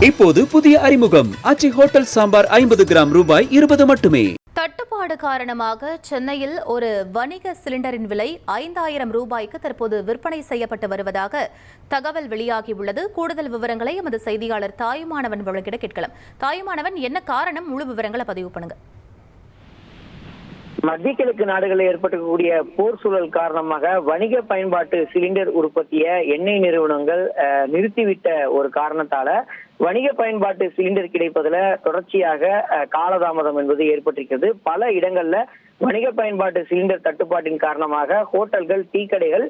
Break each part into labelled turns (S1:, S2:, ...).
S1: இப்போது புதிய அறிமுகம் ஆச்சி ஹோட்டல் சாம்பார் 50 கிராம் ரூபாய் 20 மட்டுமே.
S2: தட்டுப்பாடு காரணமாக சென்னையில் ஒரு வணிக சிலிண்டரின் விலை 5000 ரூபாய்க்கு தற்போது விற்பனை செய்யப்பட்டு வருவதாக தகவல் வெளியாகியுள்ளது. கூடுதல் விவரங்களை எமது செய்தியாளர் தாயுமானவன் வழங்கிட கேட்கலாம். தாயுமானவன், என்ன காரணம்? முழு விவரங்களை பதிவு பண்ணுங்க.
S3: மத்திய கிழக்கு நாடுகளில் ஏற்பட்டிருக்கக்கூடிய போர் சூழல் காரணமாக வணிக பயன்பாட்டு சிலிண்டர் உற்பத்தியை எண்ணெய் நிறுவனங்கள் நிறுத்திவிட்ட ஒரு காரணத்தால வணிக பயன்பாட்டு சிலிண்டர் கிடைப்பதுல தொடர்ச்சியாக காலதாமதம் என்பது ஏற்பட்டிருக்கிறது. பல இடங்கள்ல வணிக பயன்பாட்டு சிலிண்டர் தட்டுப்பாட்டின் காரணமாக ஹோட்டல்கள், டீ கடைகள்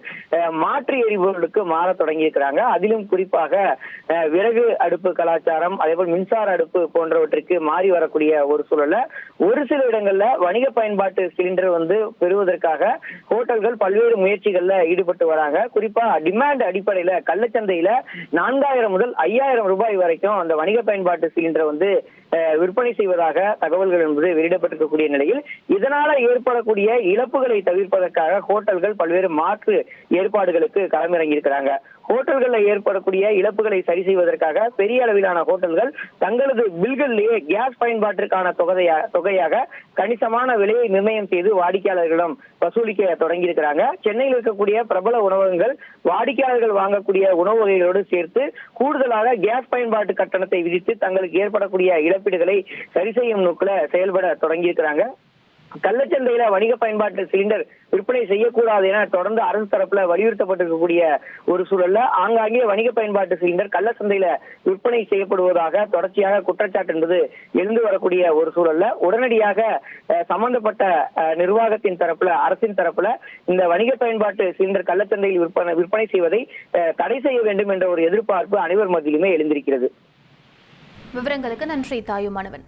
S3: மாற்று எரிபொருளுக்கு மாற தொடங்கி இருக்கிறாங்க. அதிலும் குறிப்பாக விறகு அடுப்பு கலாச்சாரம், அதேபோல் மின்சார அடுப்பு போன்றவற்றிற்கு மாறி வரக்கூடிய ஒரு சூழல்ல ஒரு சில இடங்கள்ல வணிக பயன்பாட்டு சிலிண்டர் பெறுவதற்காக ஹோட்டல்கள் பல்வேறு முயற்சிகள்ல ஈடுபட்டு வராங்க. குறிப்பா டிமாண்ட் அடிப்படையில கள்ளச்சந்தையில 4000 முதல் 5000 ரூபாய் வரைக்கும் அந்த வணிக பயன்பாட்டு சிலிண்டர் விற்பனை செய்வதாக தகவல்கள் என்பது வெளியிடப்பட்டிருக்கக்கூடிய நிலையில் இதனால ஏற்படக்கூடிய இழப்புகளை தவிர்ப்பதற்காக ஹோட்டல்கள் பல்வேறு மாற்று ஏற்பாடுகளுக்கு களமிறங்கி இருக்கிறாங்க. ஹோட்டல்களில் ஏற்படக்கூடிய இழப்புகளை சரி செய்வதற்காக பெரிய அளவிலான ஹோட்டல்கள் தங்களது பில்களிலேயே கேஸ் பயன்பாட்டிற்கான தொகையாக கணிசமான விலையை நிர்ணயம் செய்து வாடிக்கையாளர்களிடம் வசூலிக்க தொடங்கி இருக்கிறாங்க. சென்னையில் இருக்கக்கூடிய பிரபல உணவகங்கள் வாடிக்கையாளர்கள் வாங்கக்கூடிய உணவு வகைகளோடு சேர்த்து கூடுதலாக கேஸ் பயன்பாட்டு கட்டணத்தை விதித்து தங்களுக்கு ஏற்படக்கூடிய இழப்பீடுகளை சரி செய்யும் நோக்கில் செயல்பட தொடங்கி இருக்கிறாங்க. கள்ளச்சந்தையில வணிக பயன்பாட்டு சிலிண்டர் விற்பனை செய்யக்கூடாது என தொடர்ந்து அரசு தரப்புல வலியுறுத்தப்பட்டிருக்கக்கூடிய ஒரு சூழல்ல ஆங்காங்கே வணிக பயன்பாட்டு சிலிண்டர் கள்ளச்சந்தையில விற்பனை செய்யப்படுவதாக தொடர்ச்சியாக குற்றச்சாட்டு என்பது எழுந்து வரக்கூடிய ஒரு சூழல்ல உடனடியாக சம்பந்தப்பட்ட நிர்வாகத்தின் தரப்புல, அரசின் தரப்புல இந்த வணிக பயன்பாட்டு சிலிண்டர் கள்ளச்சந்தையில் விற்பனை செய்வதை தடை செய்ய வேண்டும் என்ற ஒரு எதிர்பார்ப்பு அனைவர் மத்தியிலுமே எழுந்திருக்கிறது.
S2: விவரங்களுக்கு நன்றி தாயுமானவன்.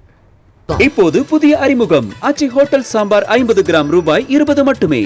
S1: இப்போது புதிய அறிமுகம் ஆச்சி ஹோட்டல் சாம்பார் 50 கிராம் ரூபாய் 20 மட்டுமே.